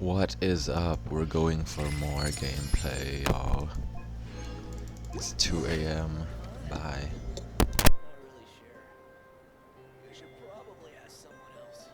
What is up? We're going for more gameplay, y'all. It's 2 a.m. Bye. Not really sure. I should probably ask someone else.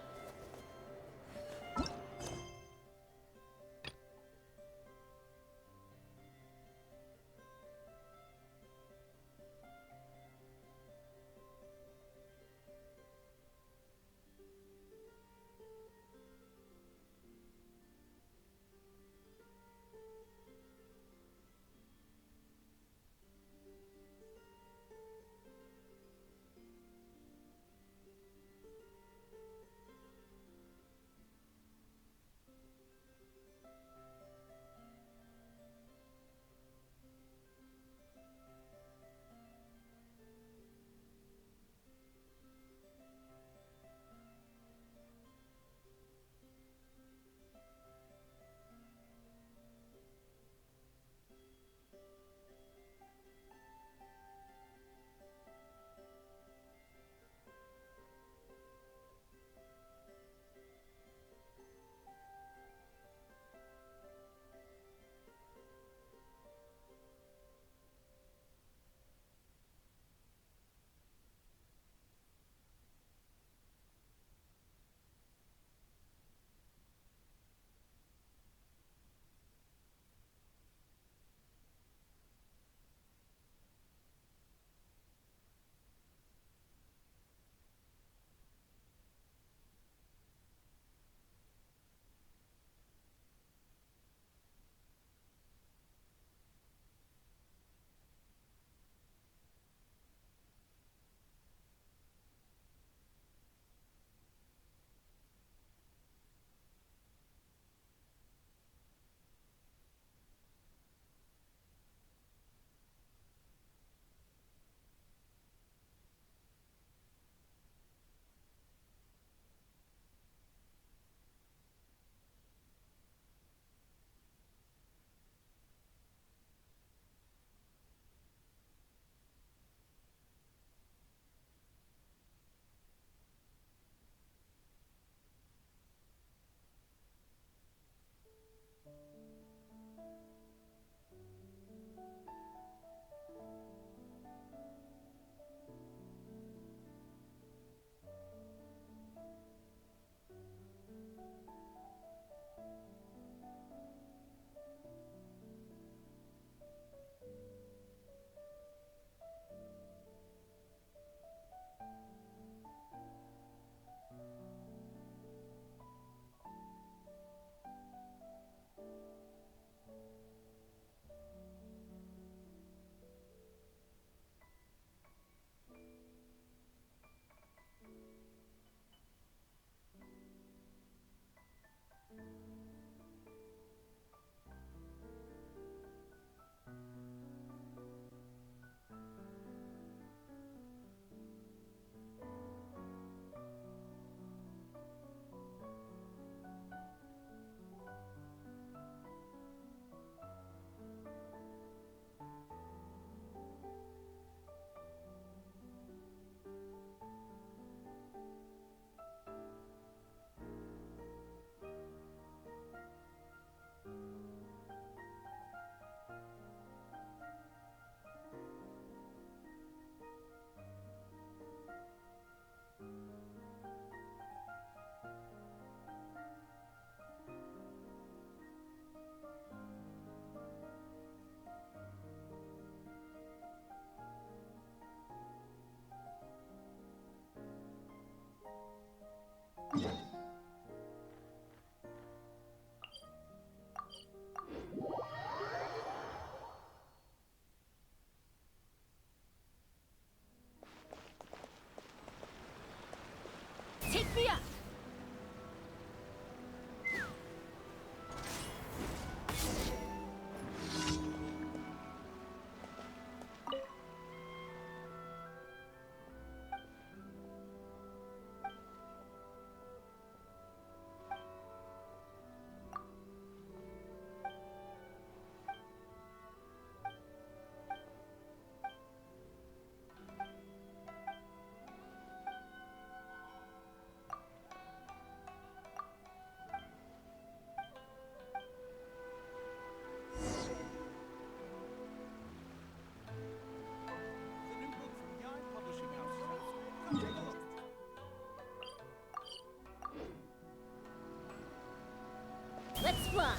Let's fly.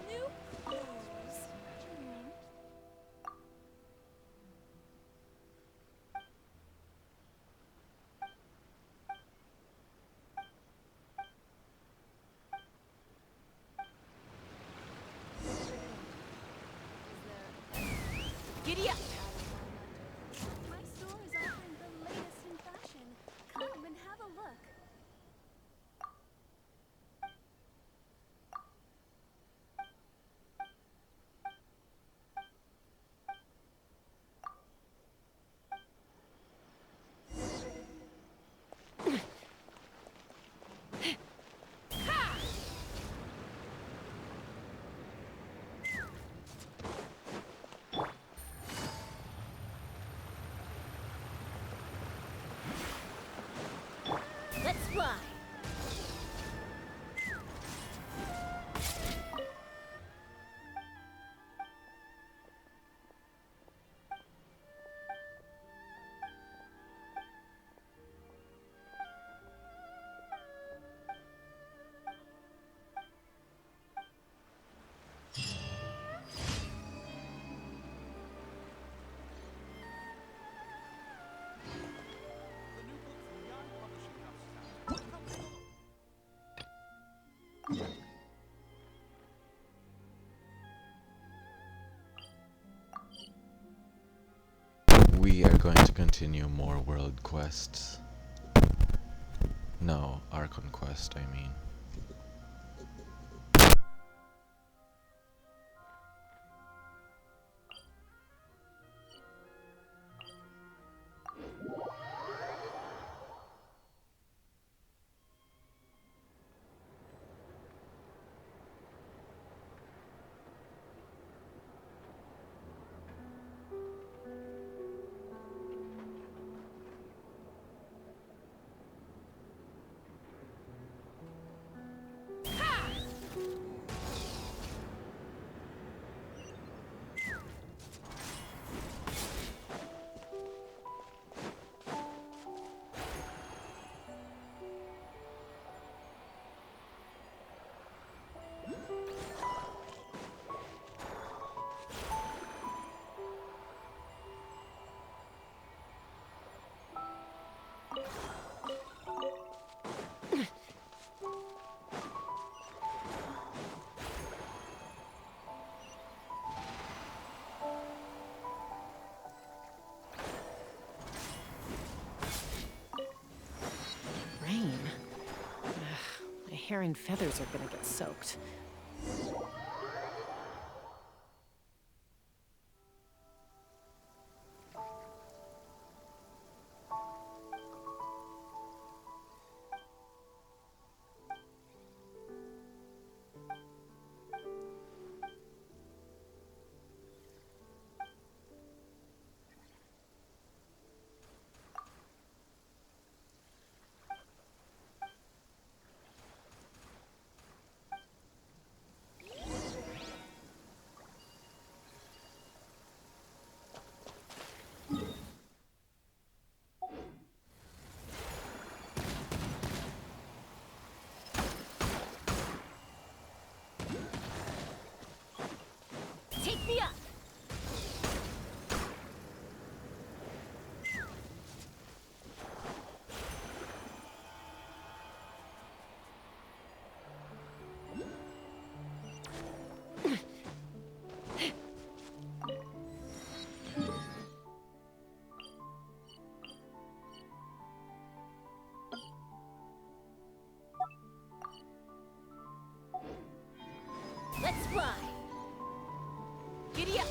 New clothes. Giddy up! My store is offering the latest in fashion. Come and have a look. Let's fly. The new book from Young Publishing House. Come take a look. We are going to continue more world quests. No, Archon quest, I mean. Rain. Ugh, my hair and feathers are gonna get soaked. Take me up. Let's fly. Giddy up.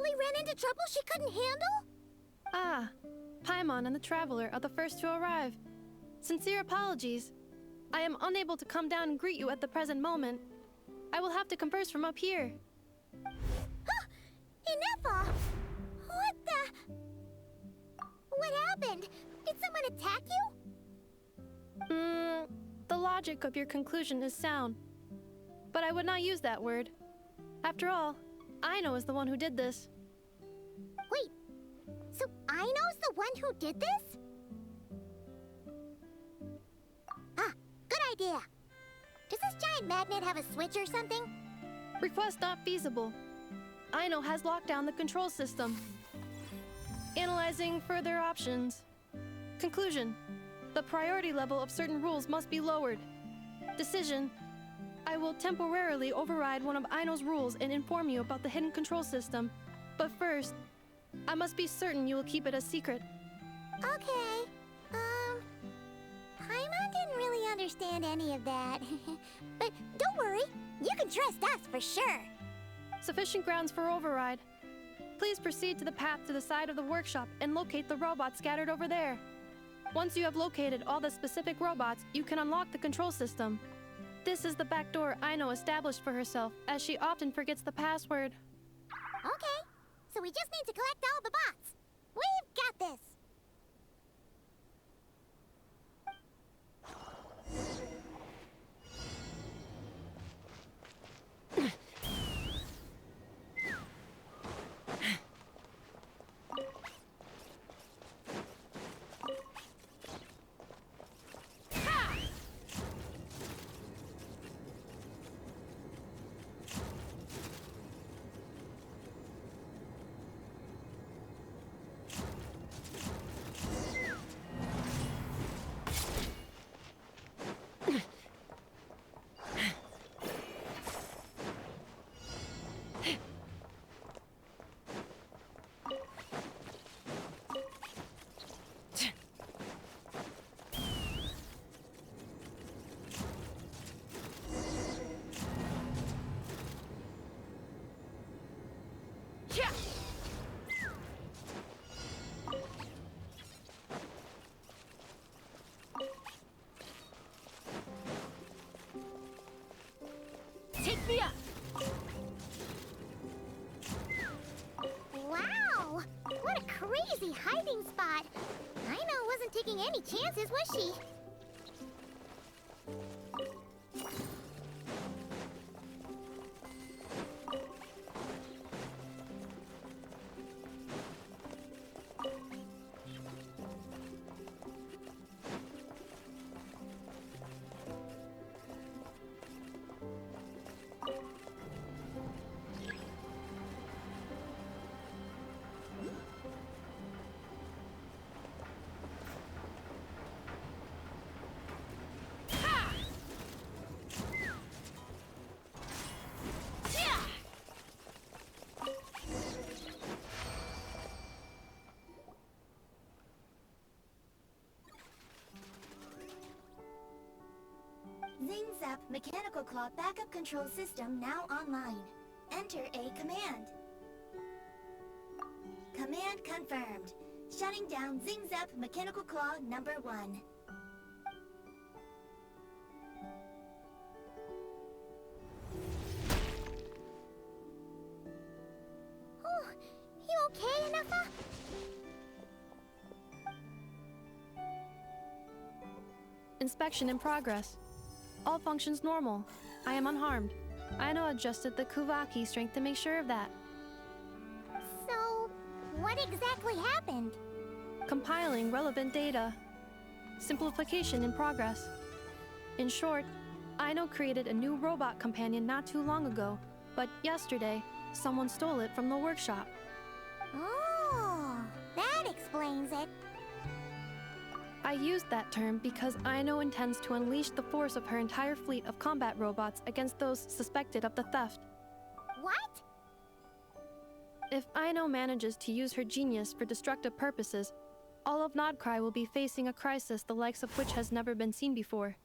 really ran into trouble she couldn't handle? Ah, Paimon and the Traveler are the first to arrive. Sincere apologies. I am unable to come down and greet you at the present moment. I will have to converse from up here. Inefa! What the... What happened? Did someone attack you? The logic of your conclusion is sound. But I would not use that word. After all, Aino is the one who did this. Wait, so Aino's the one who did this? Ah, good idea. Does this giant magnet have a switch or something? Request not feasible. Aino has locked down the control system. Analyzing further options. Conclusion. The priority level of certain rules must be lowered. Decision. I will temporarily override one of Aino's rules and inform you about the hidden control system. But first, I must be certain you will keep it a secret. Okay. Paimon didn't really understand any of that. But don't worry, you can trust us for sure. Sufficient grounds for override. Please proceed to the path to the side of the workshop and locate the robots scattered over there. Once you have located all the specific robots, you can unlock the control system. This is the back door Aino established for herself, as she often forgets the password. Okay, so we just need to collect all the bots. We've got this. Take me up! Wow! What a crazy hiding spot! Aino wasn't taking any chances, was she? Zap mechanical claw backup control system now online. Enter a command. Command confirmed. Shutting down Zap mechanical claw number 1. Oh, you okay, Inefa? Inspection in progress. All functions normal. I am unharmed. Aino adjusted the Kuvaki strength to make sure of that. So, what exactly happened? Compiling relevant data. Simplification in progress. In short, Aino created a new robot companion not too long ago, but yesterday, someone stole it from the workshop. Oh, that explains it. I used that term because Aino intends to unleash the force of her entire fleet of combat robots against those suspected of the theft. What? If Aino manages to use her genius for destructive purposes, all of Krai will be facing a crisis the likes of which has never been seen before.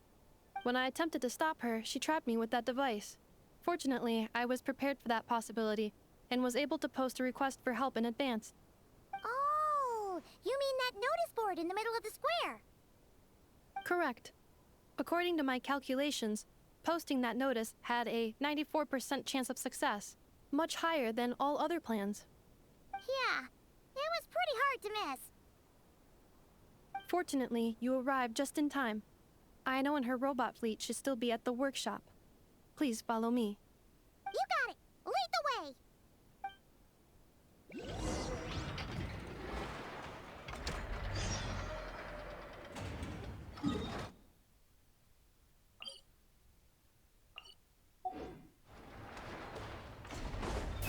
When I attempted to stop her, she trapped me with that device. Fortunately, I was prepared for that possibility, and was able to post a request for help in advance. Oh, you mean that notice board in the middle of the square? Correct. According to my calculations, posting that notice had a 94% chance of success, much higher than all other plans. Yeah, it was pretty hard to miss. Fortunately, you arrived just in time. Aino and her robot fleet should still be at the workshop. Please follow me. You got it! Lead the way!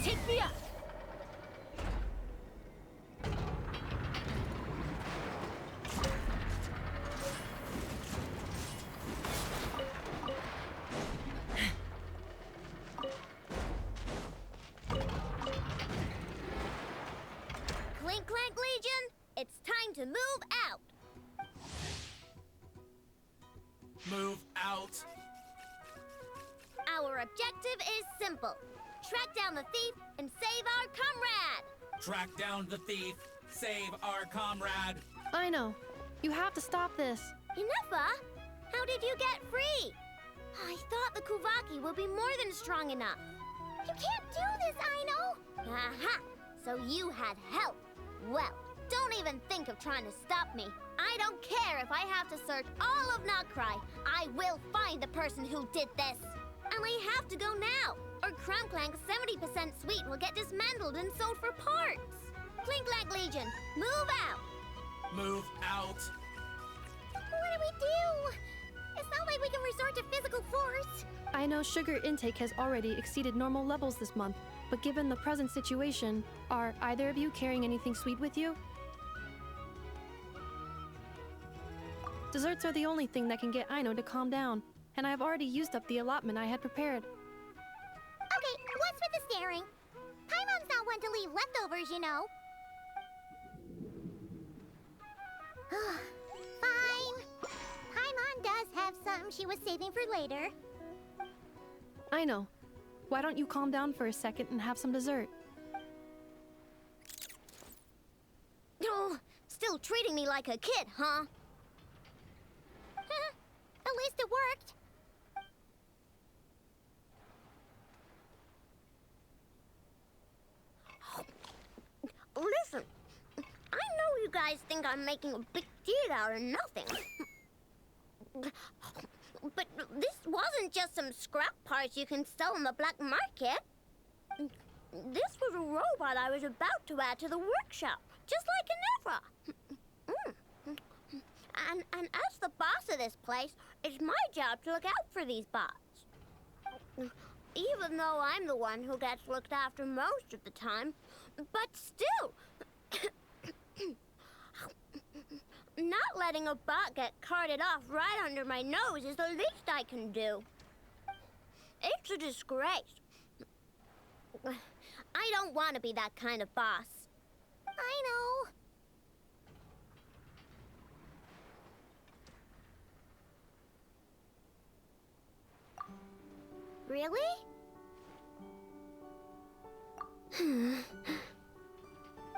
Take me up! Clink Clank Legion, it's time to move out! Move out. Our objective is simple. Track down the thief and save our comrade! Track down the thief. Save our comrade. Aino, you have to stop this. Inefa, how did you get free? I thought the Kuvaki would be more than strong enough. You can't do this, Aino! Aha! So you had help. Well, don't even think of trying to stop me. I don't care if I have to search all of Krai. I will find the person who did this. And I have to go now, or Crank's 70% suite will get dismantled and sold for parts. Clink Clank Legion, move out! Move out. What do we do? It's not like we can resort to physical force. Aino's sugar intake has already exceeded normal levels this month, but given the present situation, are either of you carrying anything sweet with you? Desserts are the only thing that can get Aino to calm down, and I have already used up the allotment I had prepared. Okay, what's with the staring? Paimon's not one to leave leftovers, you know. Fine. Paimon does have something she was saving for later. Aino, why don't you calm down for a second and have some dessert? Oh, still treating me like a kid, huh? At least it worked. Listen, I know you guys think I'm making a big deal out of nothing. But this wasn't just some scrap parts you can sell on the black market. This was a robot I was about to add to the workshop, just like Inevra. And as the boss of this place, it's my job to look out for these bots. Even though I'm the one who gets looked after most of the time. But still, not letting a bot get carted off right under my nose is the least I can do. It's a disgrace. I don't want to be that kind of boss. I know. Really?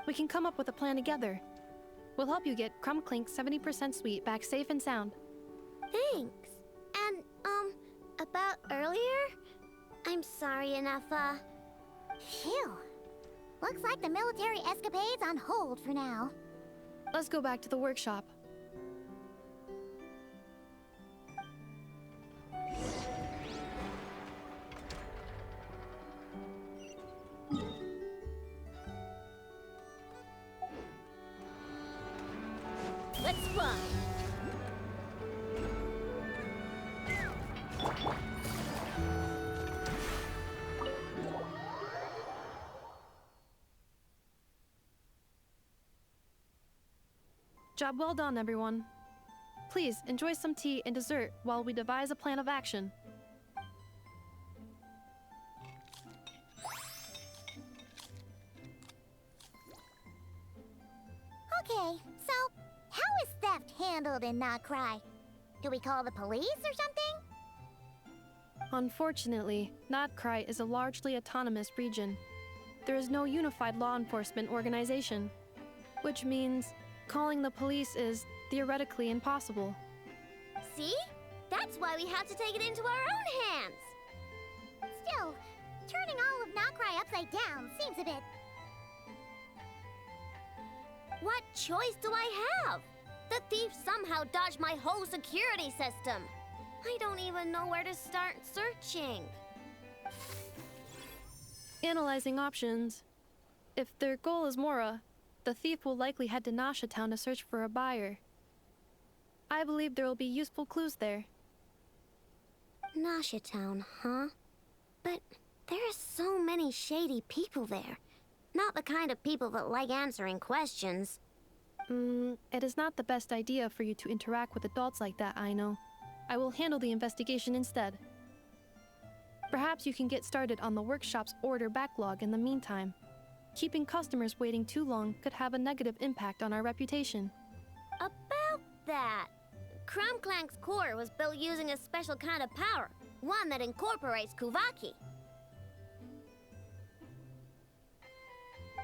We can come up with a plan together. We'll help you get Crumbclink's 70% sweet back safe and sound. Thanks. And, about earlier? I'm sorry, Inefa. Phew. Looks like the military escapade's on hold for now. Let's go back to the workshop. Let's fun. Job well done, everyone. Please enjoy some tea and dessert while we devise a plan of action. Okay, so how is theft handled in Krai? Do we call the police or something? Unfortunately, Krai is a largely autonomous region. there is no unified law enforcement organization, which means calling the police is theoretically impossible. See? That's why we have to take it into our own hands. Still, turning all of Krai upside down seems a bit... What choice do I have? The thief somehow dodged my whole security system. I don't even know where to start searching. Analyzing options. If their goal is Mora, the thief will likely head to Nasha Town to search for a buyer. I believe there will be useful clues there. Nasha Town, huh? But there are so many shady people there. Not the kind of people that like answering questions. It is not the best idea for you to interact with adults like that, I know. I will handle the investigation instead. Perhaps you can get started on the workshop's order backlog in the meantime. Keeping customers waiting too long could have a negative impact on our reputation. About that, Crumclank's core was built using a special kind of power, one that incorporates Kuvaki.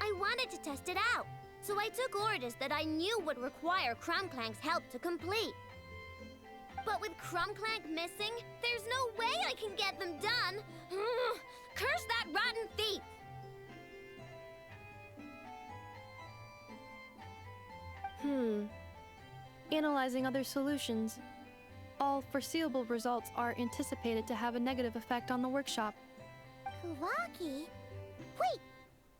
I wanted to test it out, so I took orders that I knew would require Crumclank's help to complete. But with Crumclank missing, there's no way I can get them done. Curse that rotten thief! Analyzing other solutions. All foreseeable results are anticipated to have a negative effect on the workshop. Kuvaki? Wait!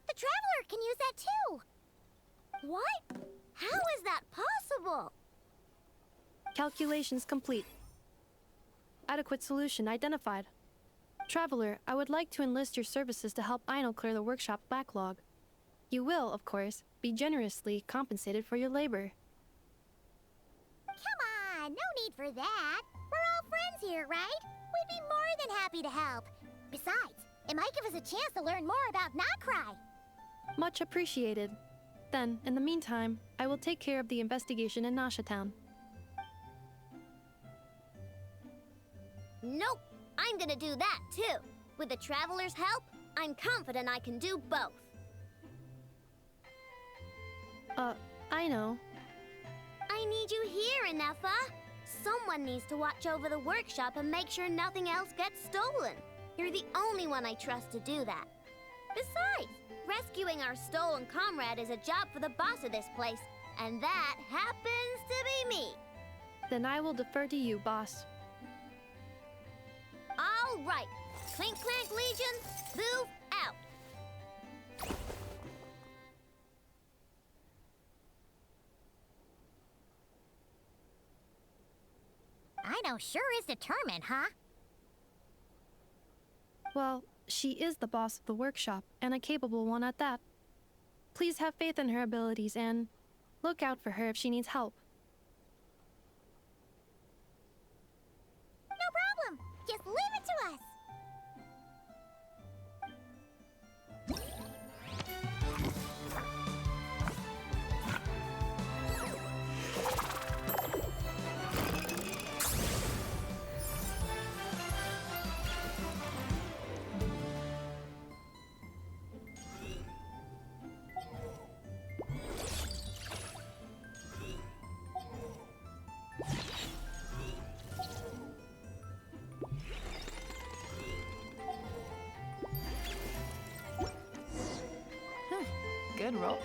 The Traveler can use that too! What? How is that possible? Calculations complete. Adequate solution identified. Traveler, I would like to enlist your services to help Aino clear the workshop backlog. You will, of course, be generously compensated for your labor. Come on, no need for that. We're all friends here, right? We'd be more than happy to help. Besides, it might give us a chance to learn more about Krai. Much appreciated. Then, in the meantime, I will take care of the investigation in Nasha Town. Nope, I'm gonna do that too. With the Traveler's help, I'm confident I can do both. I know. I need you here, Inefa. Someone needs to watch over the workshop and make sure nothing else gets stolen. You're the only one I trust to do that. Besides, rescuing our stolen comrade is a job for the boss of this place, and that happens to be me. Then I will defer to you, boss. All right, Clink Clank Legion, move out. Aino sure is determined, huh? Well, she is the boss of the workshop, and a capable one at that. Please have faith in her abilities and look out for her if she needs help. No problem. Just leave it to us. Good roll.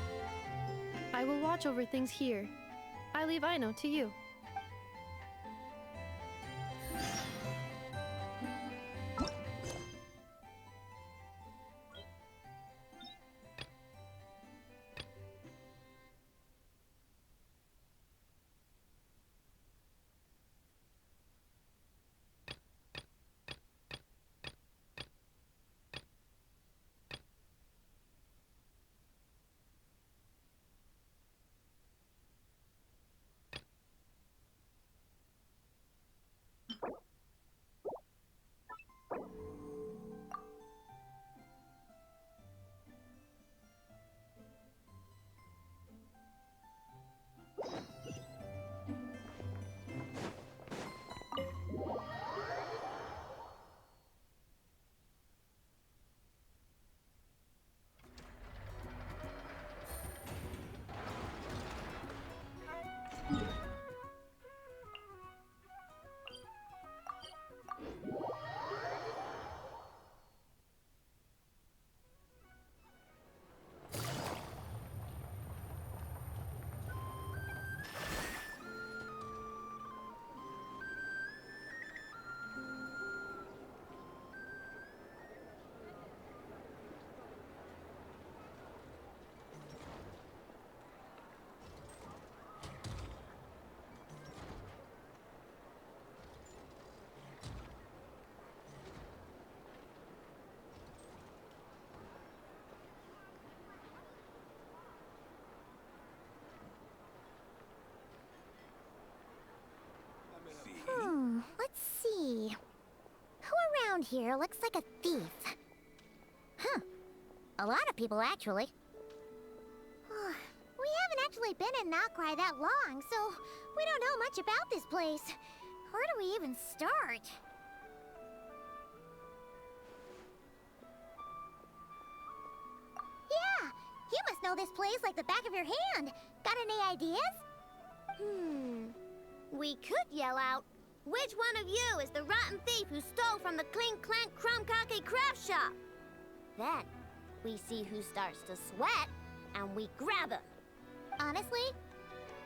I will watch over things here. I leave Aino to you. here looks like a thief. Huh. A lot of people, actually. We haven't actually been in Krai that long, so we don't know much about this place. Where do we even start? Yeah, you must know this place like the back of your hand. Got any ideas? We could yell out, "Which one of you is the rotten thief who stole from the Clink Clank Crumb-Kake craft shop?" Then, we see who starts to sweat, and we grab him. Honestly,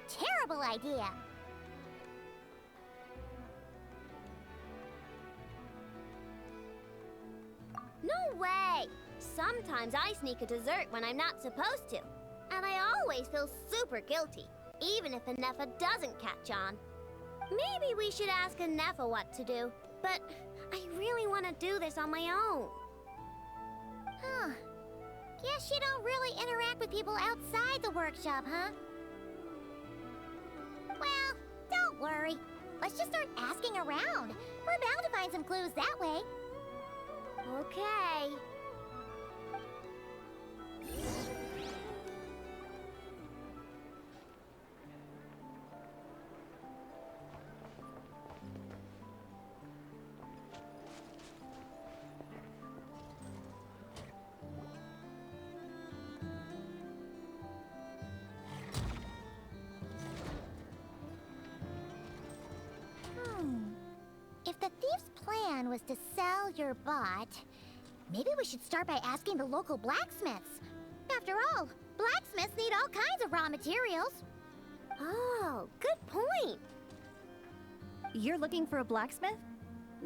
terrible idea. No way! Sometimes I sneak a dessert when I'm not supposed to. And I always feel super guilty, even if Anefa doesn't catch on. Maybe we should ask Anefa what to do, but I really want to do this on my own. Huh. Guess you don't really interact with people outside the workshop, huh? Well, don't worry. Let's just start asking around. We're bound to find some clues that way. Okay. If the thief's plan was to sell your bot, maybe we should start by asking the local blacksmiths. After all, blacksmiths need all kinds of raw materials. Oh, good point. You're looking for a blacksmith?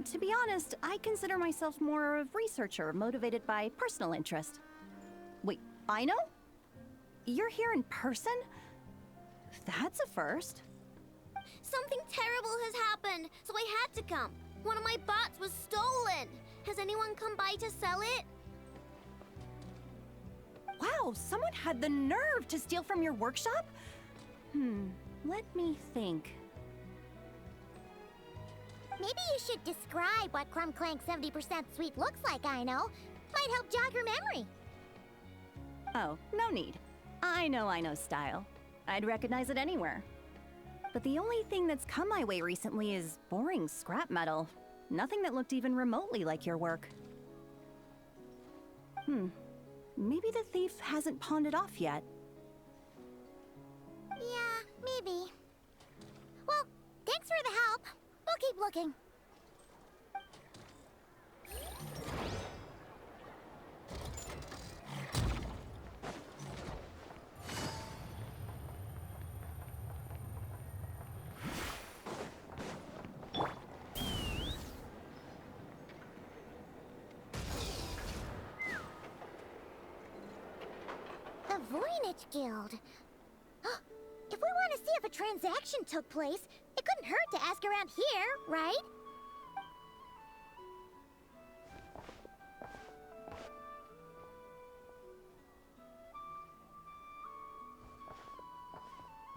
To be honest, I consider myself more of a researcher motivated by personal interest. Wait, I know? You're here in person? That's a first. Something terrible has happened, so I had to come. One of my bots was stolen. Has anyone come by to sell it? Wow, someone had the nerve to steal from your workshop? Let me think. Maybe you should describe what Crumb Clank 70% sweet looks like, I know. Might help jog your memory. Oh, no need. I know style. I'd recognize it anywhere. But the only thing that's come my way recently is boring scrap metal. Nothing that looked even remotely like your work. Maybe the thief hasn't pawned it off yet. Yeah, maybe. Well, thanks for the help. We'll keep looking. The Voynich Guild. If we want to see if a transaction took place, it couldn't hurt to ask around here, right?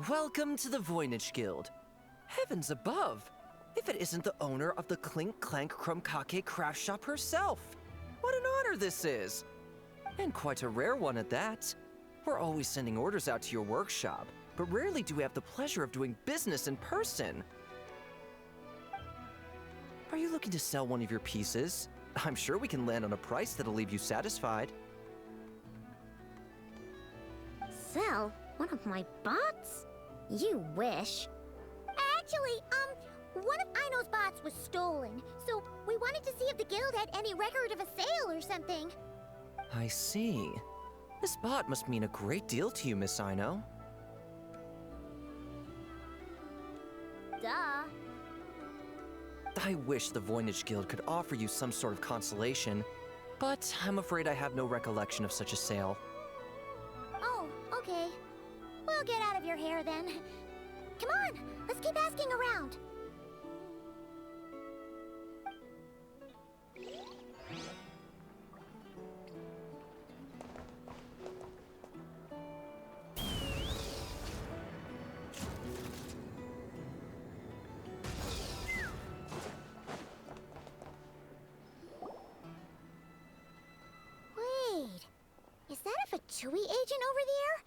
Welcome to the Voynich Guild. Heavens above! If it isn't the owner of the Clink Clank Crumb-Kake craft shop herself! What an honor this is! And quite a rare one at that. We're always sending orders out to your workshop, but rarely do we have the pleasure of doing business in person. Are you looking to sell one of your pieces? I'm sure we can land on a price that'll leave you satisfied. Sell one of my bots? You wish. Actually, one of Aino's bots was stolen, so we wanted to see if the guild had any record of a sale or something. I see. This bot must mean a great deal to you, Miss Aino. Duh. I wish the Voynich Guild could offer you some sort of consolation, but I'm afraid I have no recollection of such a sale. Oh, okay. We'll get out of your hair then. Come on, let's keep asking around. Fatui agent over there?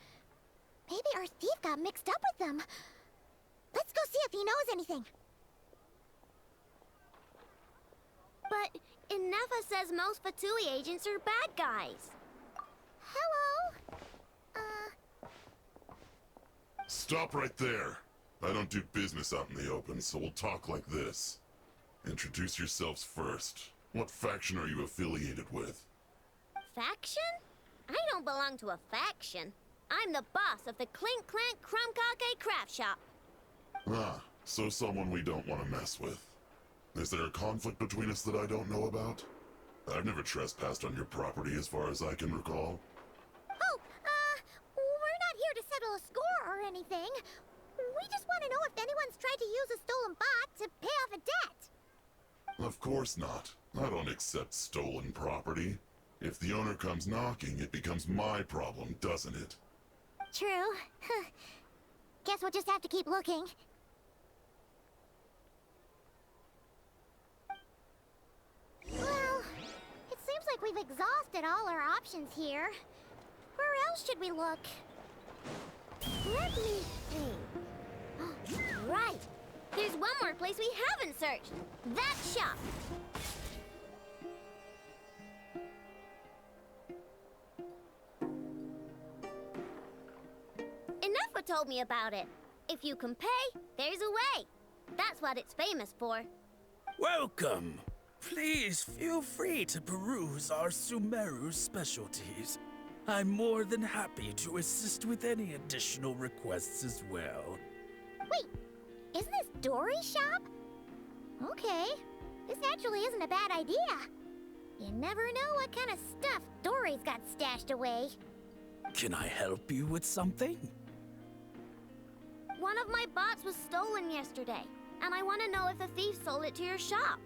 Maybe our thief got mixed up with them. Let's go see if he knows anything. But Inefa says most Fatui agents are bad guys. Hello? Stop right there. I don't do business out in the open, so we'll talk like this. Introduce yourselves first. What faction are you affiliated with? Faction? I don't belong to a faction. I'm the boss of the Clink Clank Crumkake Craft Shop. Ah, so someone we don't want to mess with. Is there a conflict between us that I don't know about? I've never trespassed on your property as far as I can recall. Oh, we're not here to settle a score or anything. We just want to know if anyone's tried to use a stolen bot to pay off a debt. Of course not. I don't accept stolen property. If the owner comes knocking, it becomes my problem, doesn't it? True. Guess we'll just have to keep looking. Well, it seems like we've exhausted all our options here. Where else should we look? Let me think. Right! There's one more place we haven't searched. That shop. Inefa told me about it. If you can pay, there's a way. That's what it's famous for. Welcome. Please feel free to peruse our Sumeru specialties. I'm more than happy to assist with any additional requests as well. Wait, isn't this Dory's shop? Okay, this actually isn't a bad idea. You never know what kind of stuff Dory's got stashed away. Can I help you with something? One of my bots was stolen yesterday, and I want to know if the thief sold it to your shop.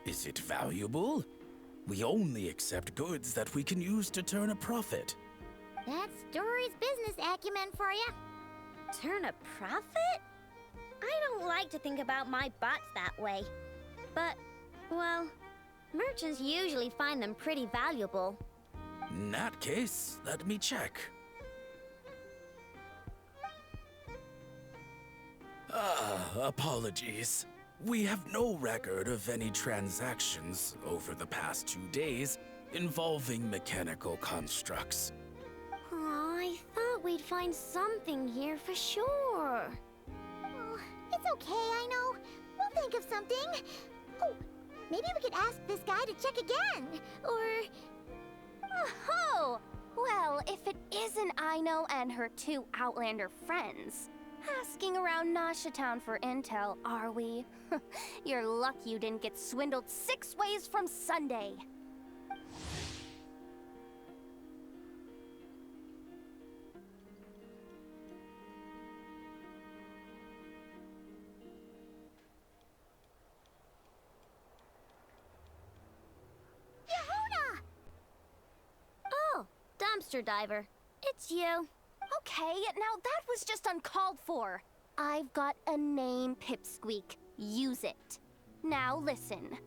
Is it valuable? We only accept goods that we can use to turn a profit. That's Dory's business acumen for you. Turn a profit? I don't like to think about my bots that way. But, well, merchants usually find them pretty valuable. In that case, let me check. Apologies. We have no record of any transactions over the past 2 days involving mechanical constructs. Aw, I thought we'd find something here for sure. Oh, it's okay, I know. We'll think of something. Oh, maybe we could ask this guy to check again. Or... Oh, well, if it isn't Aino and her 2 Outlander friends. Asking around Nasha Town for intel, are we? You're lucky you didn't get swindled 6 ways from Sunday. Yehuda! Oh, dumpster diver. It's you. Okay, now that was just uncalled for. I've got a name, Pipsqueak. Use it. Now listen.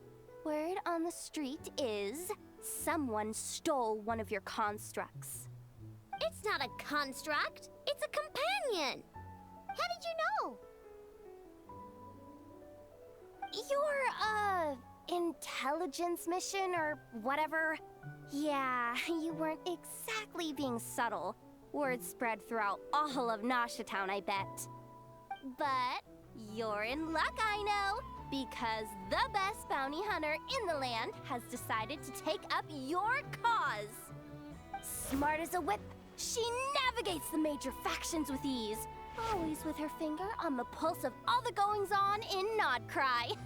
Word on the street is someone stole one of your constructs. It's not a construct. It's a companion. How did you know? Your, intelligence mission or whatever? Yeah, you weren't exactly being subtle. Word spread throughout all of Nasha Town, I bet. But you're in luck, I know, because the best bounty hunter in the land has decided to take up your cause. Smart as a whip, she navigates the major factions with ease, always with her finger on the pulse of all the goings-on in Krai.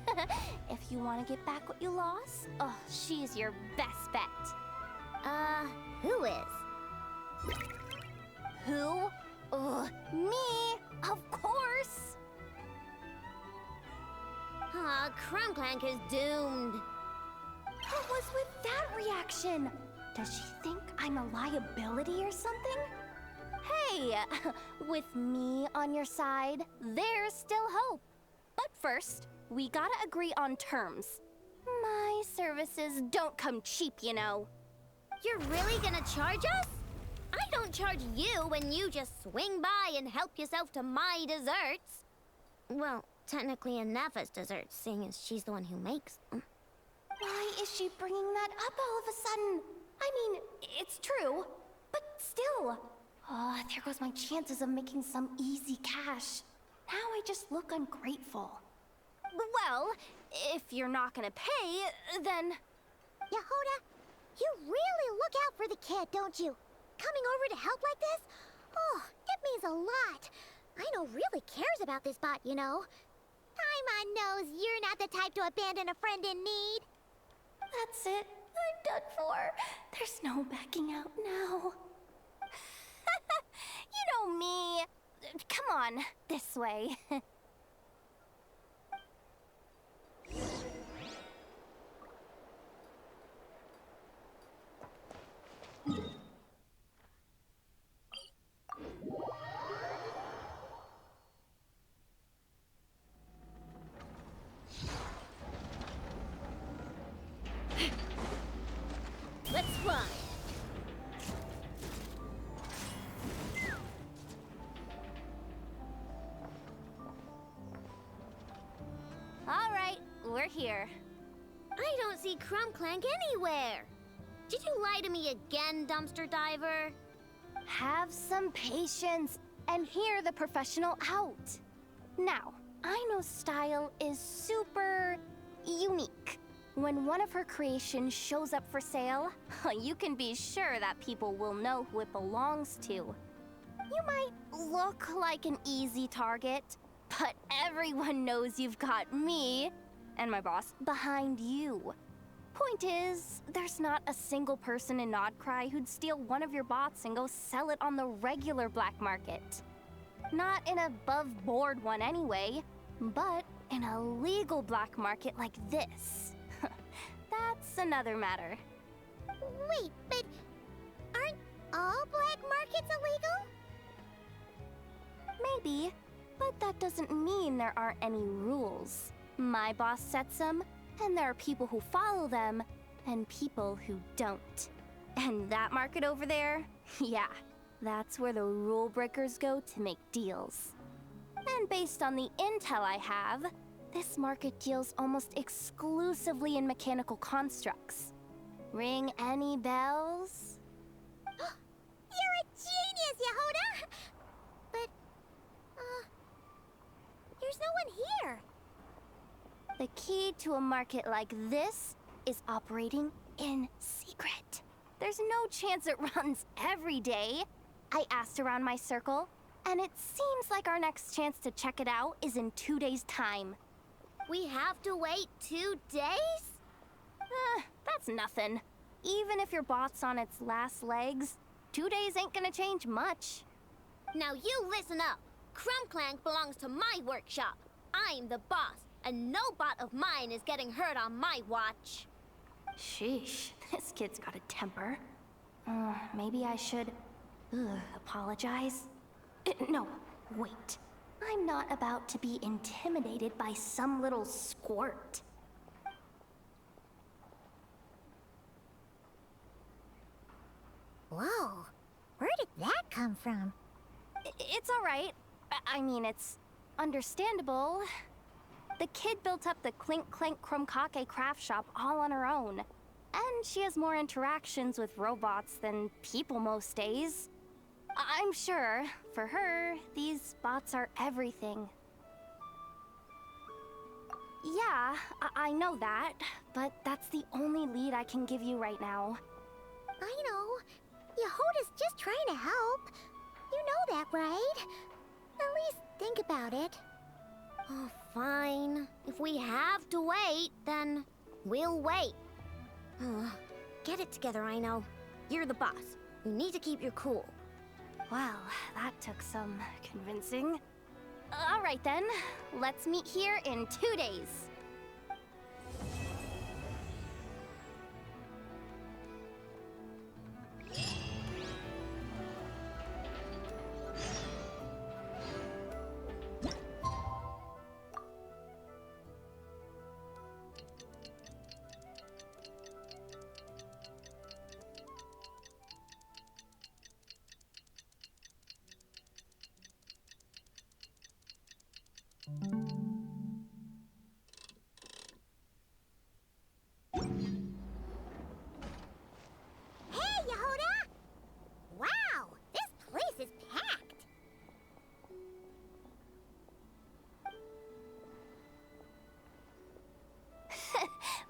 If you want to get back what you lost, oh, she's your best bet. Who is? Who? Me, of course. Aw, Crumclank is doomed. What was with that reaction? Does she think I'm a liability or something? Hey, with me on your side, there's still hope. But first, we gotta agree on terms. My services don't come cheap, you know. You're really gonna charge us? I don't charge you when you just swing by and help yourself to my desserts. Well, technically Anafa's desserts, seeing as she's the one who makes them. Why is she bringing that up all of a sudden? I mean, it's true, but still. Oh, there goes my chances of making some easy cash. Now I just look ungrateful. Well, if you're not gonna pay, then... Yehuda, you really look out for the kid, don't you? Coming over to help like this? Oh, it means a lot. I know really cares about this bot, you know. Paimon knows you're not the type to abandon a friend in need. That's it. I'm done for. There's no backing out now. You know me. Come on, this way. Let's fly. All right, we're here. I don't see Crumb Clank anywhere. Did you lie to me again, dumpster diver? Have some patience and hear the professional out. Now, I know Style is super unique. When one of her creations shows up for sale, you can be sure that people will know who it belongs to. You might look like an easy target, but everyone knows you've got me and my boss behind you. Point is, there's not a single person in Krai who'd steal one of your bots and go sell it on the regular black market. Not an above-board one anyway, but in a legal black market like this. That's another matter. Wait, but aren't all black markets illegal? Maybe, but that doesn't mean there aren't any rules. My boss sets them, and there are people who follow them, and people who don't. And that market over there, yeah, that's where the rule breakers go to make deals. And based on the intel I have, this market deals almost exclusively in mechanical constructs. Ring any bells? You're a genius, Yehuda! But, there's no one here. The key to a market like this is operating in secret. There's no chance it runs every day. I asked around my circle, and it seems like our next chance to check it out is in 2 days' time. We have to wait 2 days? That's nothing. Even if your bot's on its last legs, 2 days ain't gonna change much. Now you listen up. Crumb Clank belongs to my workshop. I'm the boss, and no bot of mine is getting hurt on my watch. Sheesh, this kid's got a temper. Maybe I should apologize. No, wait. I'm not about to be intimidated by some little squirt. Whoa, where did that come from? It's all right. I mean, it's understandable. The kid built up the Clink Clank Krumkake craft shop all on her own. And she has more interactions with robots than people most days. I'm sure, for her, these bots are everything. Yeah, I know that, but that's the only lead I can give you right now. I know. Yehuda's just trying to help. You know that, right? At least think about it. Oh, fine. If we have to wait, then we'll wait. Get it together, I know. You're the boss. You need to keep your cool. Well, that took some convincing. All right then, let's meet here in 2 days.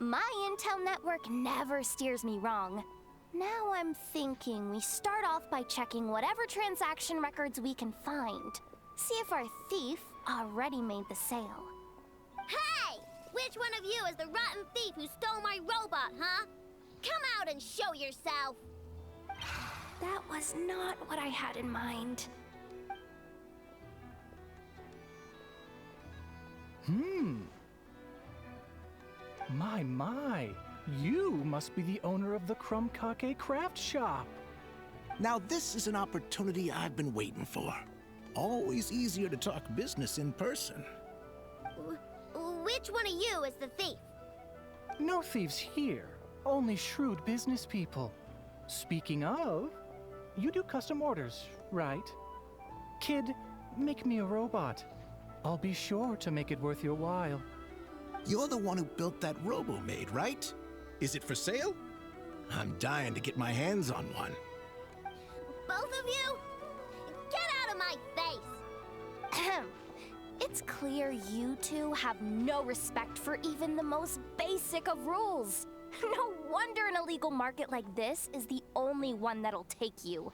My intel network never steers me wrong. Now I'm thinking we start off by checking whatever transaction records we can find. See if our thief already made the sale. Hey! Which one of you is the rotten thief who stole my robot, huh? Come out and show yourself! That was not what I had in mind. My. You must be the owner of the Krumkake craft shop. Now this is an opportunity I've been waiting for. Always easier to talk business in person. Which one of you is the thief? No thieves here, only shrewd business people. Speaking of, you do custom orders, right? Kid, make me a robot. I'll be sure to make it worth your while. You're the one who built that robo-maid, right? Is it for sale? I'm dying to get my hands on one. Both of you? Get out of my face! It's clear you two have no respect for even the most basic of rules. No wonder an illegal market like this is the only one that'll take you.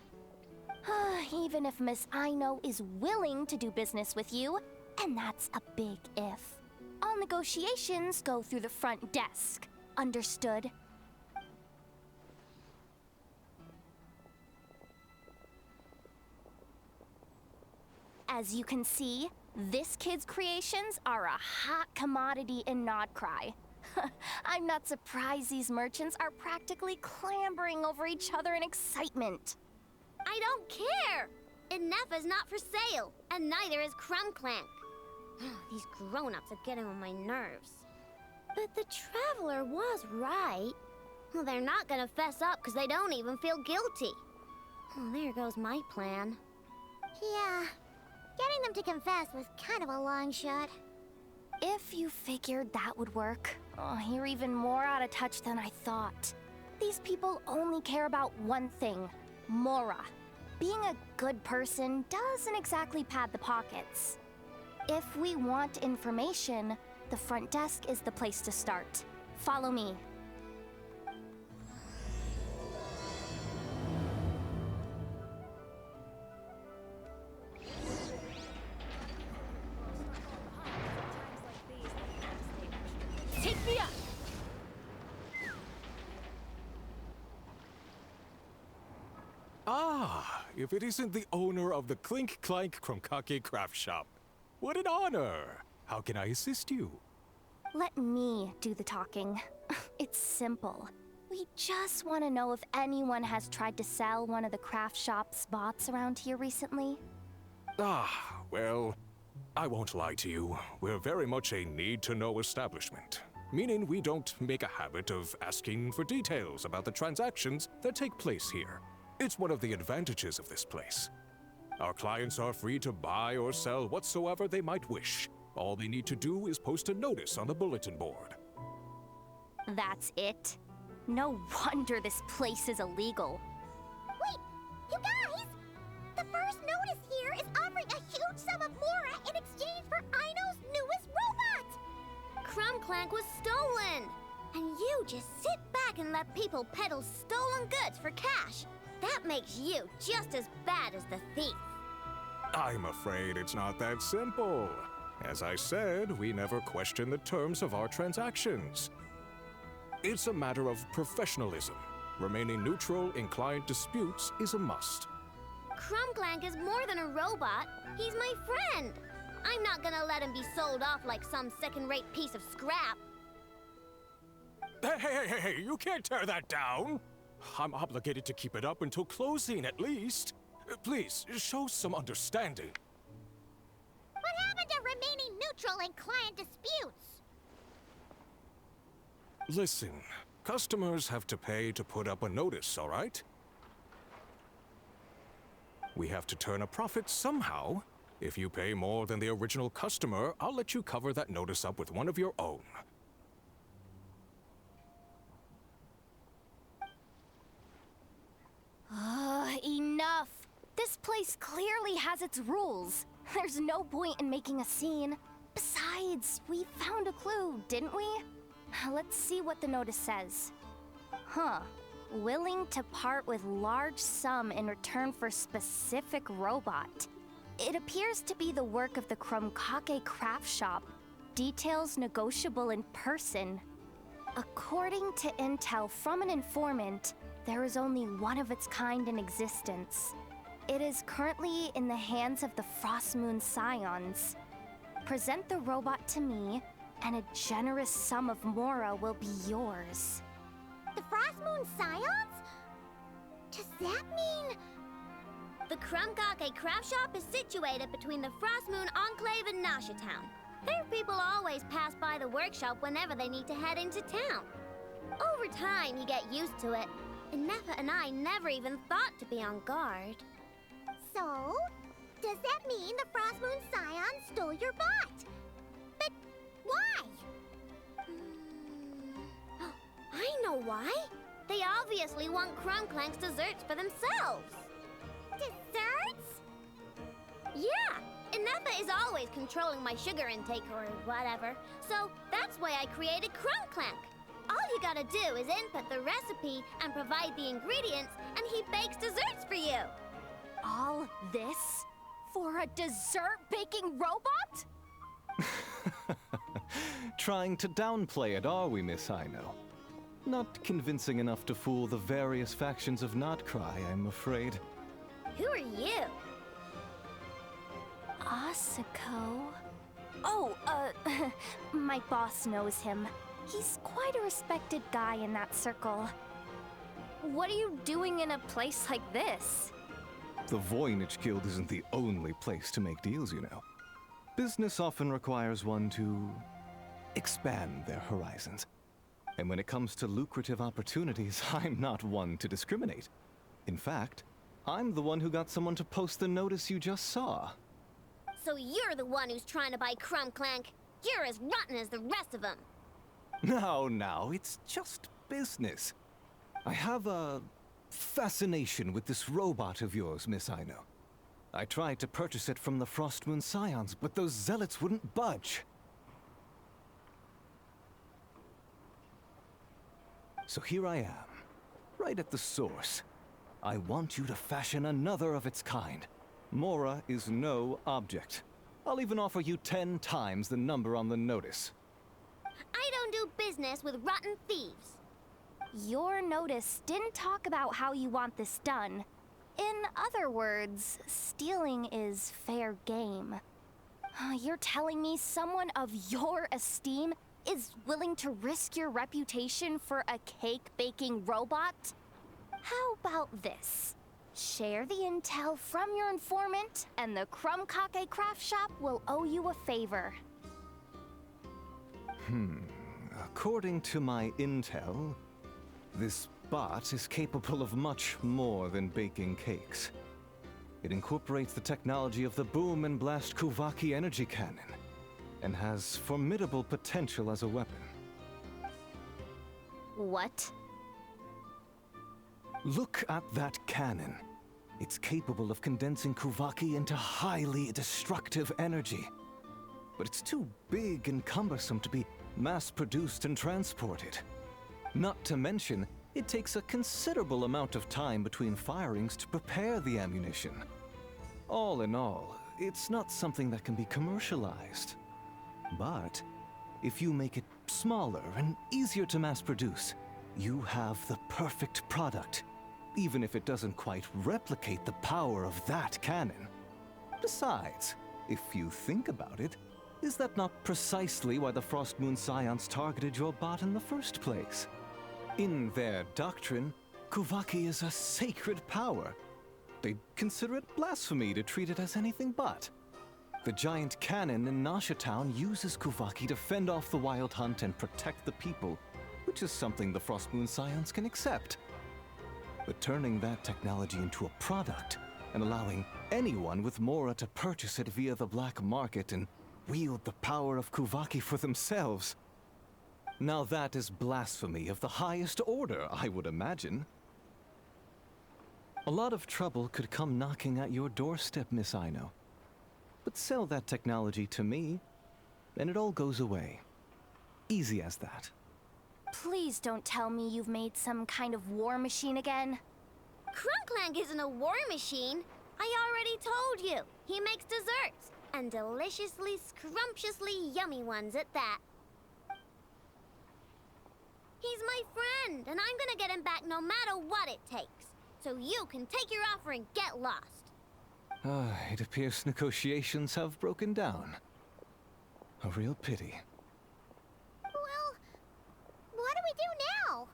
Even if Miss Aino is willing to do business with you, and that's a big if. All negotiations go through the front desk. Understood? As you can see, this kid's creations are a hot commodity in Krai. I'm not surprised these merchants are practically clambering over each other in excitement. I don't care! Inefa's not for sale, and neither is Krumklank. These grown-ups are getting on my nerves. But the Traveler was right. Well, they're not gonna fess up because they don't even feel guilty. Oh, there goes my plan. Yeah, getting them to confess was kind of a long shot. If you figured that would work, you're even more out of touch than I thought. These people only care about one thing, Mora. Being a good person doesn't exactly pad the pockets. If we want information, the front desk is the place to start. Follow me. Take me up! Ah, if it isn't the owner of the Clink Clank Krumkake craft shop. What an honor! How can I assist you? Let me do the talking. It's simple. We just want to know if anyone has tried to sell one of the craft shop's bots around here recently. Ah, well, I won't lie to you. We're very much a need-to-know establishment, meaning we don't make a habit of asking for details about the transactions that take place here. It's one of the advantages of this place. Our clients are free to buy or sell whatsoever they might wish. All they need to do is post a notice on the bulletin board. That's it? No wonder this place is illegal. Wait, you guys! The first notice here is offering a huge sum of Mora in exchange for Aino's newest robot! Krumklank was stolen! And you just sit back and let people peddle stolen goods for cash. That makes you just as bad as the thief. I'm afraid it's not that simple. As I said, we never question the terms of our transactions. It's a matter of professionalism. Remaining neutral in client disputes is a must. Krumklank is more than a robot. He's my friend. I'm not gonna let him be sold off like some second-rate piece of scrap. Hey, you can't tear that down! I'm obligated to keep it up until closing, at least. Please, show some understanding. What happened to remaining neutral in client disputes? Listen, customers have to pay to put up a notice, all right? We have to turn a profit somehow. If you pay more than the original customer, I'll let you cover that notice up with one of your own. Enough! This place clearly has its rules. There's no point in making a scene. Besides, we found a clue, didn't we? Let's see what the notice says. Huh. Willing to part with large sum in return for specific robot. It appears to be the work of the Krumkake craft shop. Details negotiable in person. According to intel from an informant, there is only one of its kind in existence. It is currently in the hands of the Frostmoon Scions. Present the robot to me, and a generous sum of Mora will be yours. The Frostmoon Scions? Does that mean... The Krumkake craft shop is situated between the Frostmoon Enclave and Nasha Town. Their people always pass by the workshop whenever they need to head into town. Over time, you get used to it, and Nepha and I never even thought to be on guard. So, does that mean the Frostmoon Scions stole your bot? But why? I know why. They obviously want Krumklank's desserts for themselves. Desserts? Yeah, and Nepha is always controlling my sugar intake or whatever, so that's why I created Krumklank. All you gotta do is input the recipe and provide the ingredients, and he bakes desserts for you. All this for a dessert baking robot? Trying to downplay it, are we, Miss Aino? Not convincing enough to fool the various factions of Not Krai, I'm afraid. Who are you? Asako? Oh, my boss knows him. He's quite a respected guy in that circle. What are you doing in a place like this? The Voynich Guild isn't the only place to make deals, you know. Business often requires one to expand their horizons. And when it comes to lucrative opportunities, I'm not one to discriminate. In fact, I'm the one who got someone to post the notice you just saw. So you're the one who's trying to buy Krumklank. You're as rotten as the rest of them. No, it's just business. I have a fascination with this robot of yours, Miss Aino. I tried to purchase it from the Frostmoon Scions, but those zealots wouldn't budge. So here I am, right at the source. I want you to fashion another of its kind. Mora is no object. I'll even offer you 10 times the number on the notice. I don't do business with rotten thieves. Your notice didn't talk about how you want this done. In other words, stealing is fair game. You're telling me someone of your esteem is willing to risk your reputation for a cake-baking robot? How about this? Share the intel from your informant, and the Krumkake craft shop will owe you a favor. According to my intel, this bot is capable of much more than baking cakes. It incorporates the technology of the Boom and Blast Kuvaki energy cannon, and has formidable potential as a weapon. What? Look at that cannon. It's capable of condensing Kuvaki into highly destructive energy. But it's too big and cumbersome to be mass-produced and transported. Not to mention, it takes a considerable amount of time between firings to prepare the ammunition. All in all, it's not something that can be commercialized. But if you make it smaller and easier to mass-produce, you have the perfect product, even if it doesn't quite replicate the power of that cannon. Besides, if you think about it, is that not precisely why the Frostmoon Scions targeted your bot in the first place? In their doctrine, Kuvaki is a sacred power. They'd consider it blasphemy to treat it as anything but. The giant cannon in Nasha Town uses Kuvaki to fend off the Wild Hunt and protect the people, which is something the Frostmoon Scions can accept. But turning that technology into a product and allowing anyone with Mora to purchase it via the black market and wield the power of Kuvaki for themselves. Now that is blasphemy of the highest order, I would imagine. A lot of trouble could come knocking at your doorstep, Miss Aino. But sell that technology to me, and it all goes away. Easy as that. Please don't tell me you've made some kind of war machine again. Crunklank isn't a war machine. I already told you. He makes desserts, and deliciously, scrumptiously yummy ones at that. He's my friend, and I'm gonna get him back no matter what it takes. So you can take your offer and get lost. It appears negotiations have broken down. A real pity. Well, what do we do now?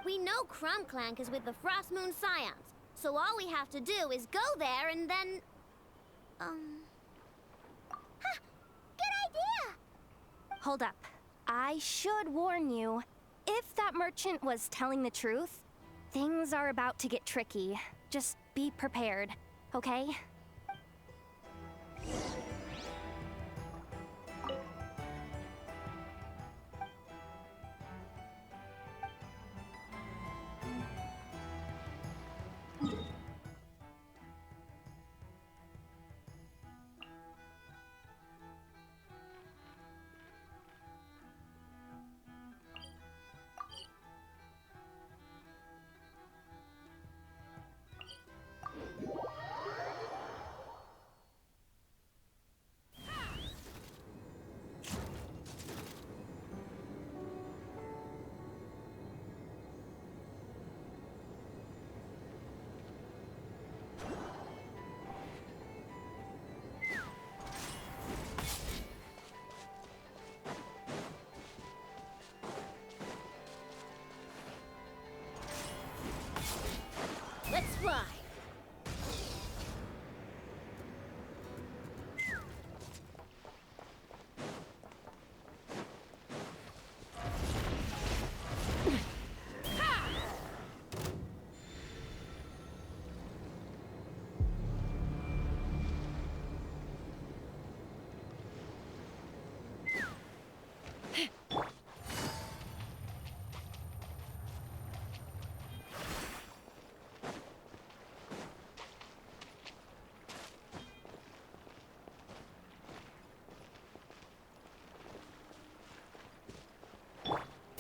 We know Crunklank is with the Frost Moon Scions, so all we have to do is go there and then... Good idea! Hold up. I should warn you. If that merchant was telling the truth, things are about to get tricky. Just be prepared, okay? Let's fly!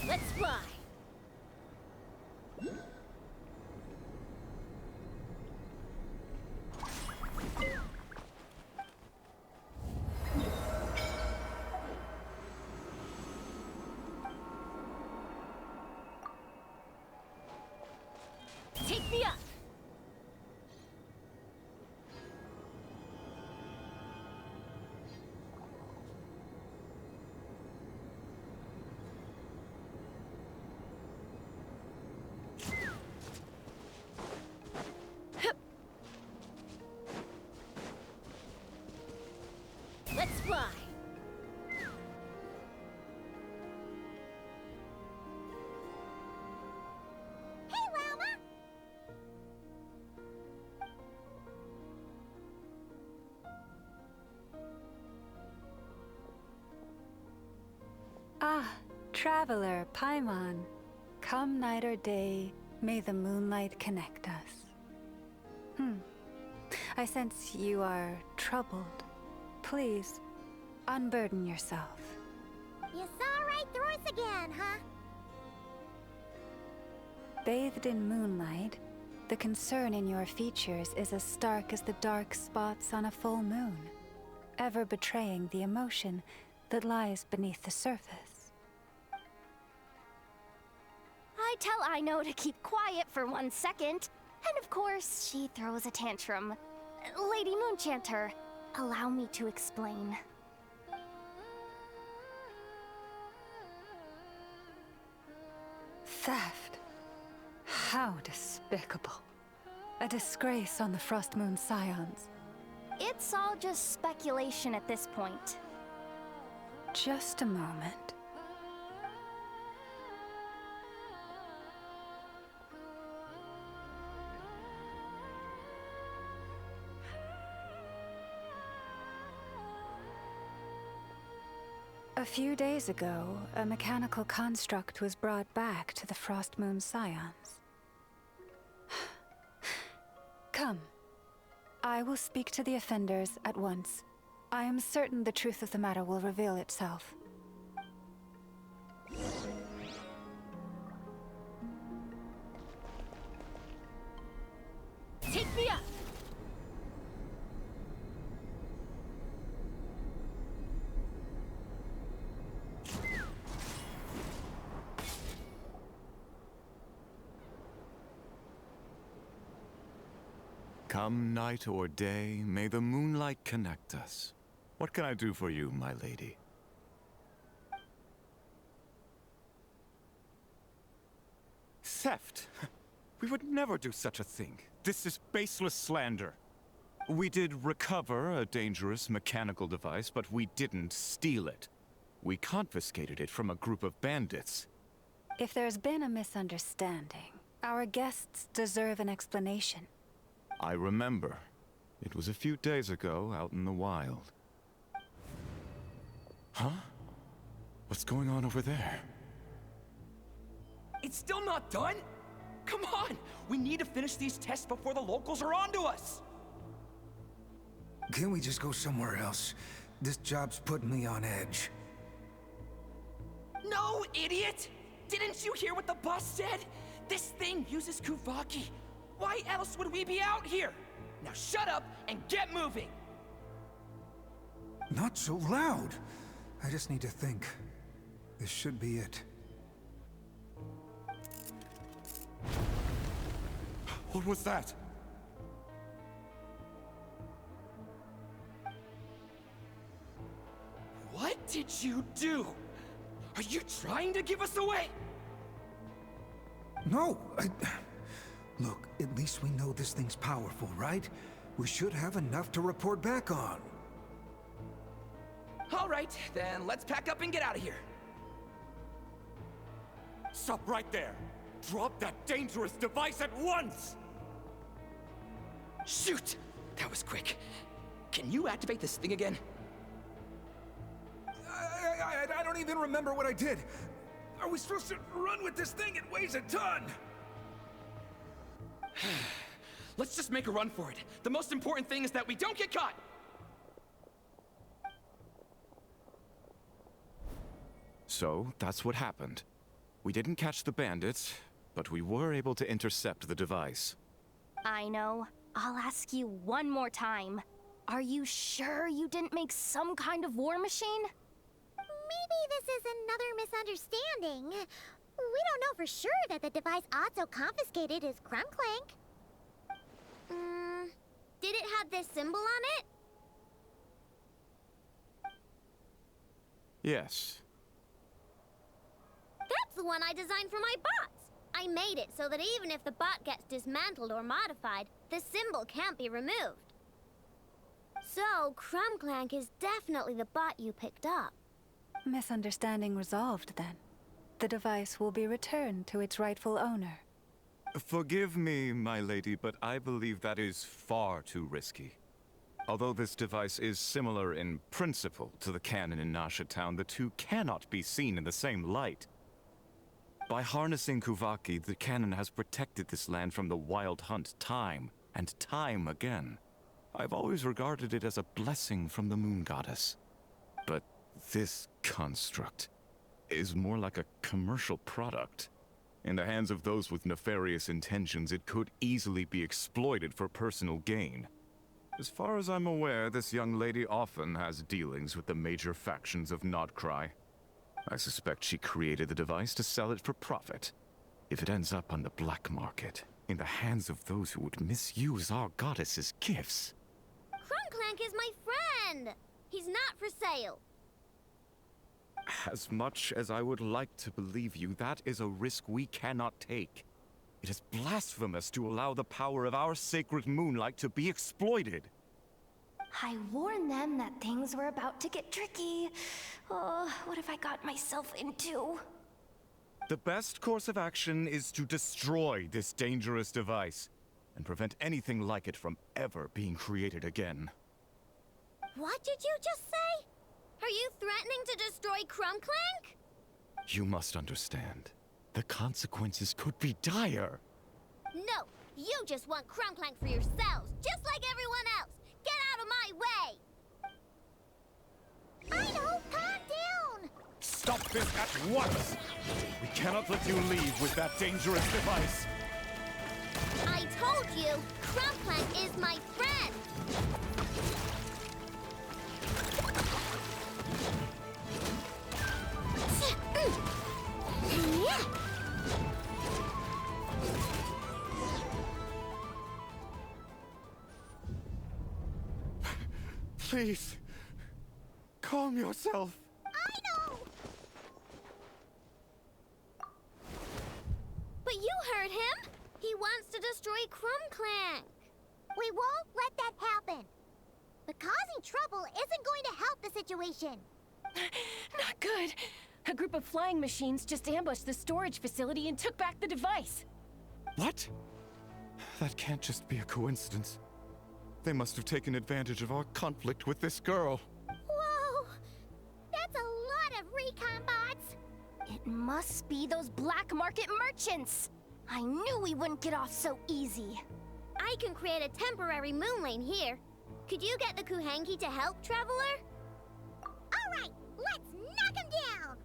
Let's fly! Take me up! Let's fly! Hey, Llama! Ah, traveler, Paimon. Come night or day, may the moonlight connect us. I sense you are troubled. Please, unburden yourself. You saw right through us again, huh? Bathed in moonlight, the concern in your features is as stark as the dark spots on a full moon, ever betraying the emotion that lies beneath the surface. I tell Aino to keep quiet for 1 second, and of course, she throws a tantrum. Lady Moonchanter, allow me to explain. Theft? How despicable. A disgrace on the Frost Moon Scions. It's all just speculation at this point. Just a moment. A few days ago, a mechanical construct was brought back to the Frost Moon Scions. Come. I will speak to the offenders at once. I am certain the truth of the matter will reveal itself. Via! Come night or day, may the moonlight connect us. What can I do for you, my lady? Theft? We would never do such a thing. This is baseless slander. We did recover a dangerous mechanical device, but we didn't steal it. We confiscated it from a group of bandits. If there's been a misunderstanding, our guests deserve an explanation. I remember. It was a few days ago out in the wild. Huh? What's going on over there? It's still not done? Come on! We need to finish these tests before the locals are onto us! Can't we just go somewhere else? This job's putting me on edge. No, idiot! Didn't you hear what the boss said? This thing uses Kuvaki. Why else would we be out here? Now shut up and get moving! Not so loud! I just need to think. This should be it. What was that? What did you do? Are you trying to give us away? No, Look, at least we know this thing's powerful, right? We should have enough to report back on. All right, then let's pack up and get out of here. Stop right there! Drop that dangerous device at once! Shoot! That was quick. Can you activate this thing again? I don't even remember what I did. Are we supposed to run with this thing? It weighs a ton! Let's just make a run for it. The most important thing is that we don't get caught! So, that's what happened. We didn't catch the bandits, but we were able to intercept the device. I know. I'll ask you one more time. Are you sure you didn't make some kind of war machine? Maybe this is another misunderstanding. We don't know for sure that the device Otto confiscated is Krumklank. Did it have this symbol on it? Yes. That's the one I designed for my bots. I made it so that even if the bot gets dismantled or modified, the symbol can't be removed. So, Krumklank is definitely the bot you picked up. Misunderstanding resolved, then. The device will be returned to its rightful owner. Forgive me, my lady, but I believe that is far too risky. Although this device is similar in principle to the cannon in Nasha Town, the two cannot be seen in the same light. By harnessing Kuvaki, the cannon has protected this land from the wild hunt time and time again. I've always regarded it as a blessing from the moon goddess. But this construct is more like a commercial product. In the hands of those with nefarious intentions, it could easily be exploited for personal gain. As far as I'm aware, this young lady often has dealings with the major factions of Krai. I suspect she created the device to sell it for profit. If it ends up on the black market, in the hands of those who would misuse our goddess's gifts... Krumklank is my friend! He's not for sale. As much as I would like to believe you, that is a risk we cannot take. It is blasphemous to allow the power of our sacred moonlight to be exploited. I warned them that things were about to get tricky. Oh, what have I got myself into? The best course of action is to destroy this dangerous device and prevent anything like it from ever being created again. What did you just say? Are you threatening to destroy Krumklank? You must understand. The consequences could be dire. No, you just want Krumklank for yourselves, just like everyone else. Get out of my way! I know, calm down! Stop this at once! We cannot let you leave with that dangerous device. I told you. Crumplank is my friend. Please, calm yourself. I know! But you heard him! He wants to destroy Crumplank. We won't let that happen. But causing trouble isn't going to help the situation. Not good. A group of flying machines just ambushed the storage facility and took back the device. What? That can't just be a coincidence. They must have taken advantage of our conflict with this girl. Whoa! That's a lot of recon bots! It must be those black market merchants. I knew we wouldn't get off so easy. I can create a temporary moon lane here. Could you get the Kuhangi to help, Traveler? Alright, let's knock him down!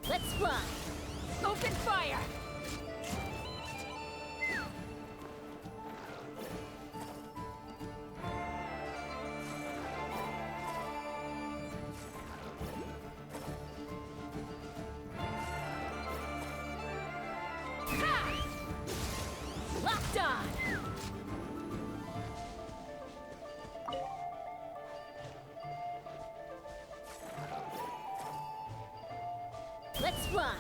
Let's fly. Open fire! Ha! Locked on! Let's fly.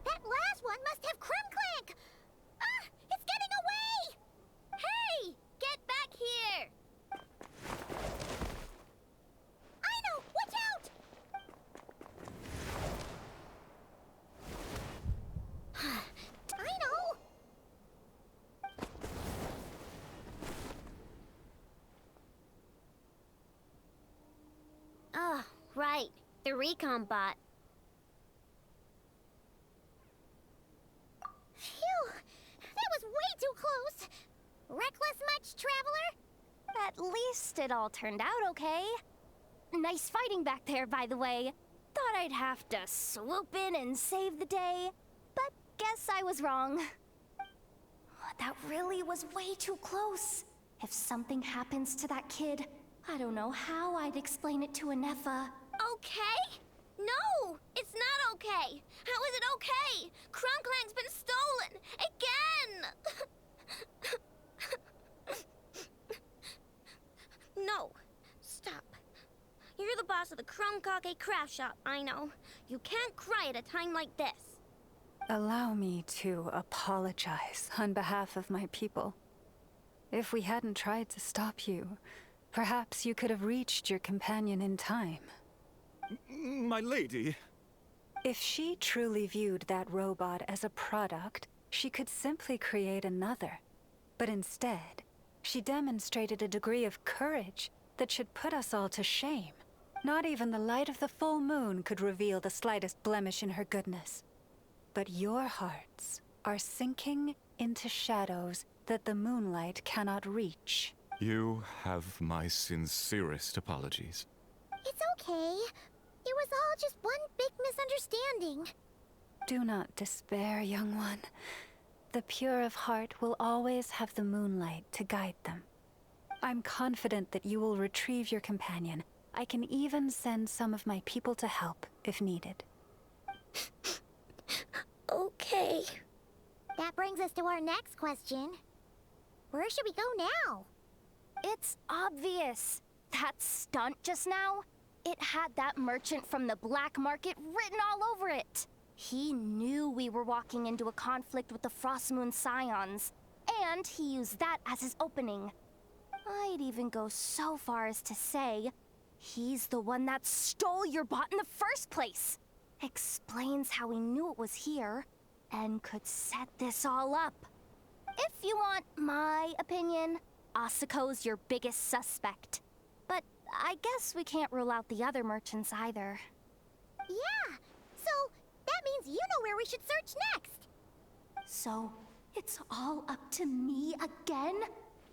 That last one must have Crumplank! Ah! It's getting away! Hey! Get back here! I know! Watch out! I know! Oh, right. The recon bot. Phew! That was way too close! Reckless much, Traveler? At least it all turned out okay. Nice fighting back there, by the way. Thought I'd have to swoop in and save the day, but guess I was wrong. That really was way too close. If something happens to that kid, I don't know how I'd explain it to Anefa. Okay? No! It's not okay! How is it okay? Crunclank's been stolen! Again! No. Stop. You're the boss of the Krumkake craft shop, I know. You can't cry at a time like this. Allow me to apologize on behalf of my people. If we hadn't tried to stop you, perhaps you could have reached your companion in time. My lady. If she truly viewed that robot as a product, she could simply create another. But instead, she demonstrated a degree of courage that should put us all to shame. Not even the light of the full moon could reveal the slightest blemish in her goodness. But your hearts are sinking into shadows that the moonlight cannot reach. You have my sincerest apologies. It's okay. It was all just one big misunderstanding. Do not despair, young one. The pure of heart will always have the moonlight to guide them. I'm confident that you will retrieve your companion. I can even send some of my people to help if needed. Okay. That brings us to our next question. Where should we go now? It's obvious. That stunt just now, it had that merchant from the black market written all over it. He knew we were walking into a conflict with the Frostmoon Scions, and he used that as his opening. I'd even go so far as to say, he's the one that stole your bot in the first place. Explains how he knew it was here, and could set this all up. If you want my opinion, Asuko's your biggest suspect. But I guess we can't rule out the other merchants either. Yeah, so that means you know where we should search next. So, it's all up to me again?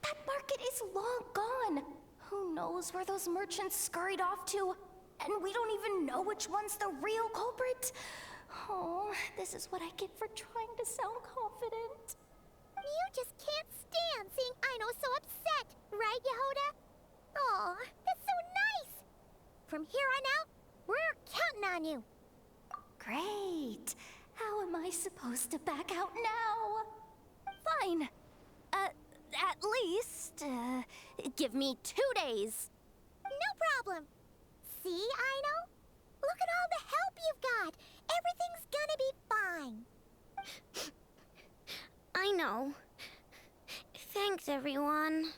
That market is long gone. Who knows where those merchants scurried off to? And we don't even know which one's the real culprit. Oh, this is what I get for trying to sound confident. You just can't stand seeing Aino so upset, right, Yehoda? Aw, that's so nice! From here on out, we're counting on you. Great. How am I supposed to back out now? Fine. At least, give me 2 days. No problem. See, Aino? Look at all the help you've got. Everything's gonna be fine. I know. Thanks, everyone.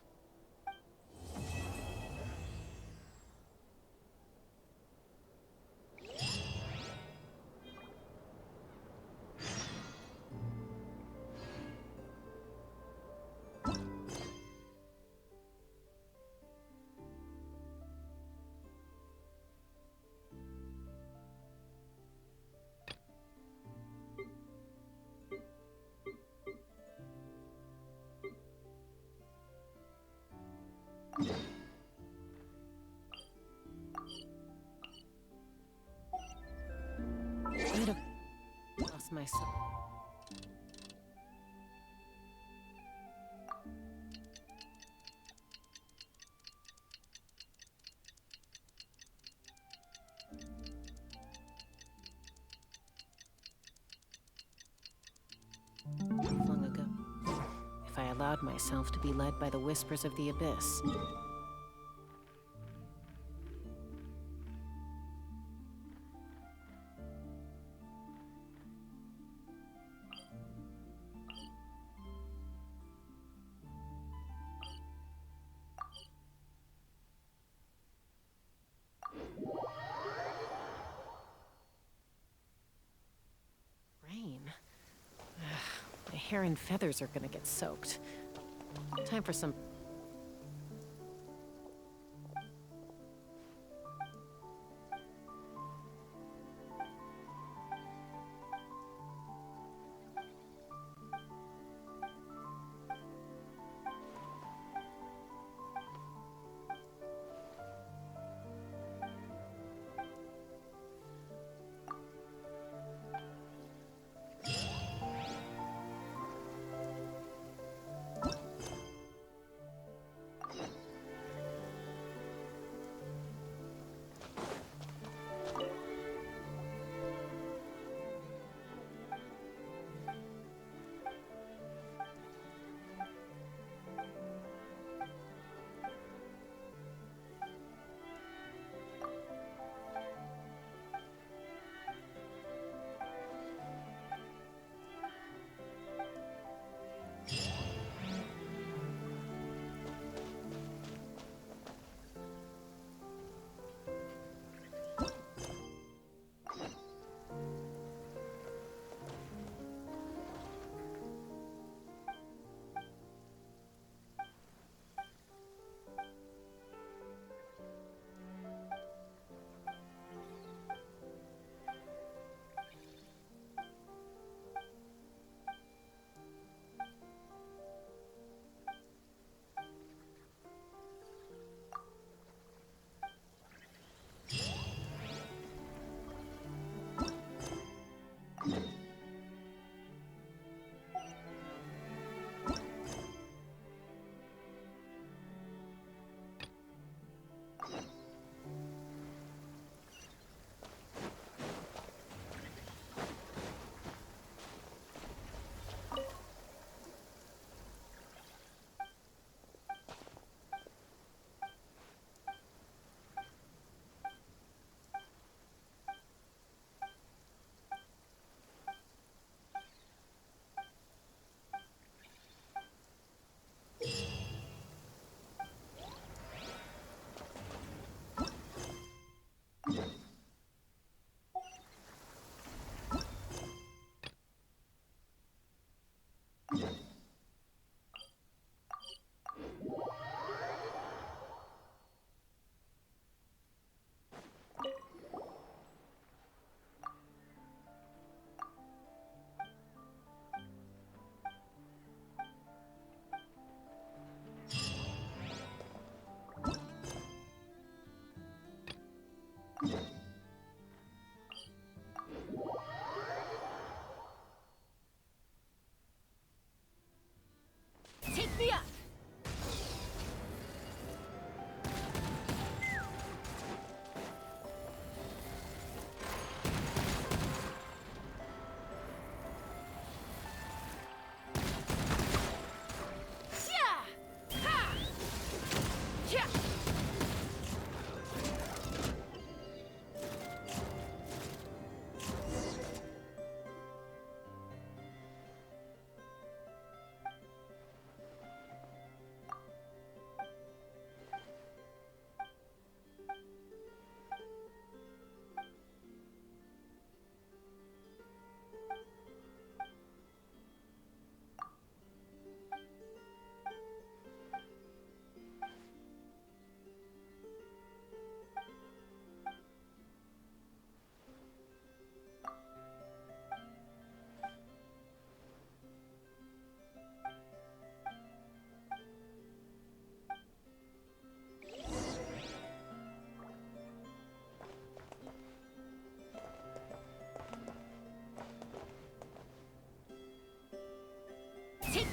I'd have lost myself. Long ago, if I allowed myself to be led by the whispers of the abyss. Rain? My hair and feathers are gonna get soaked. Time for some...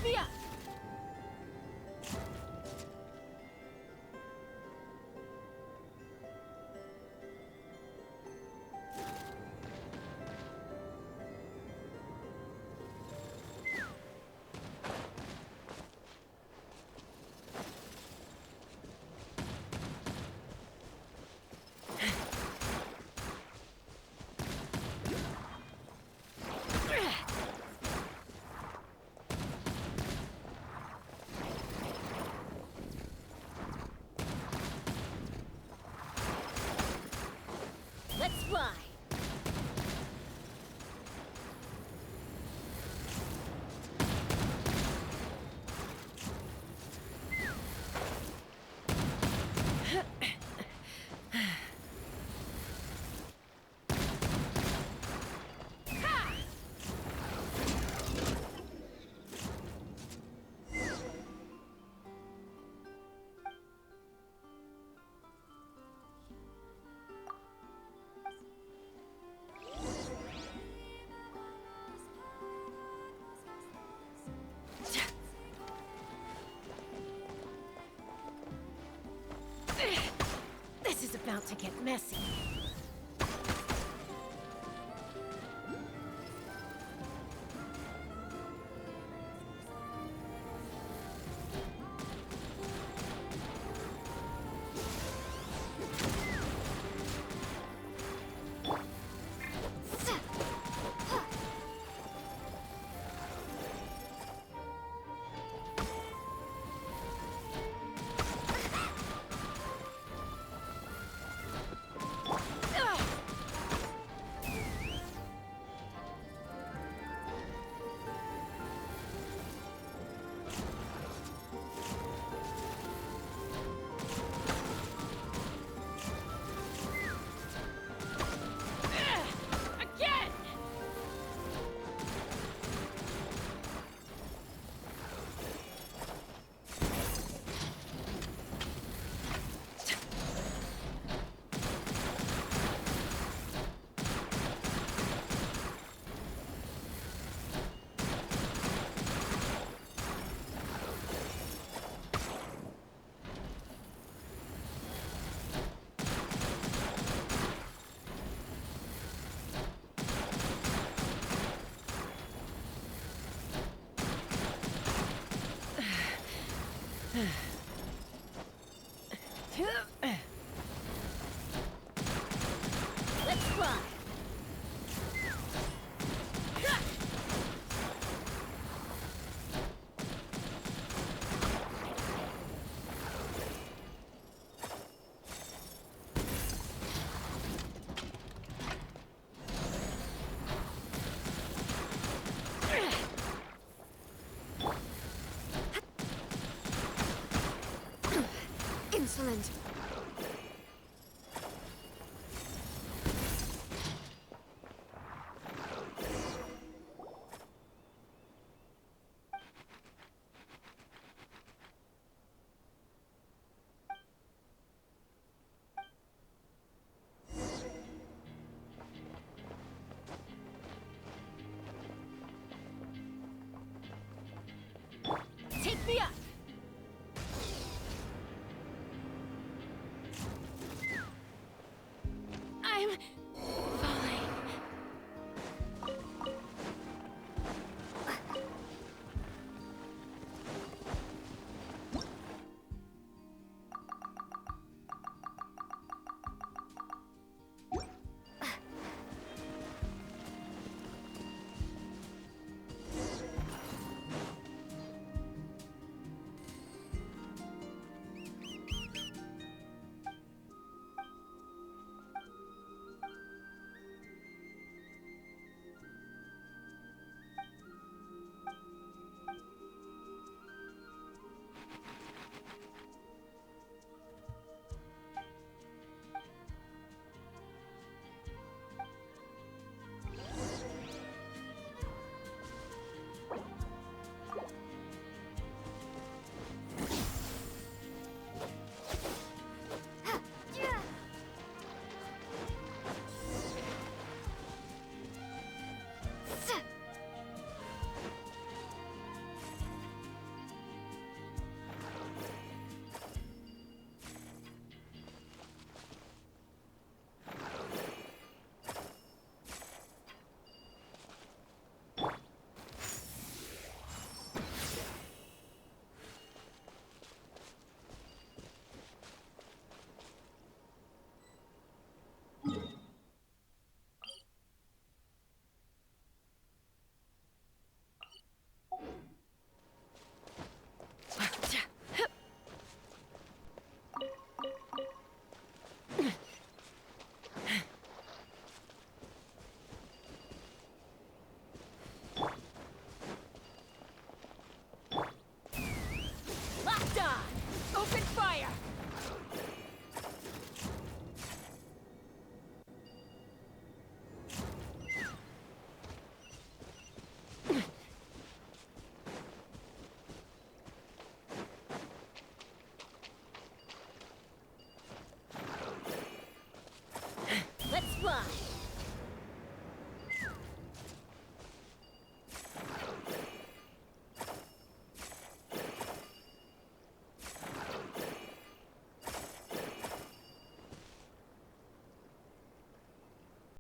me up! Let's fly. This is about to get messy.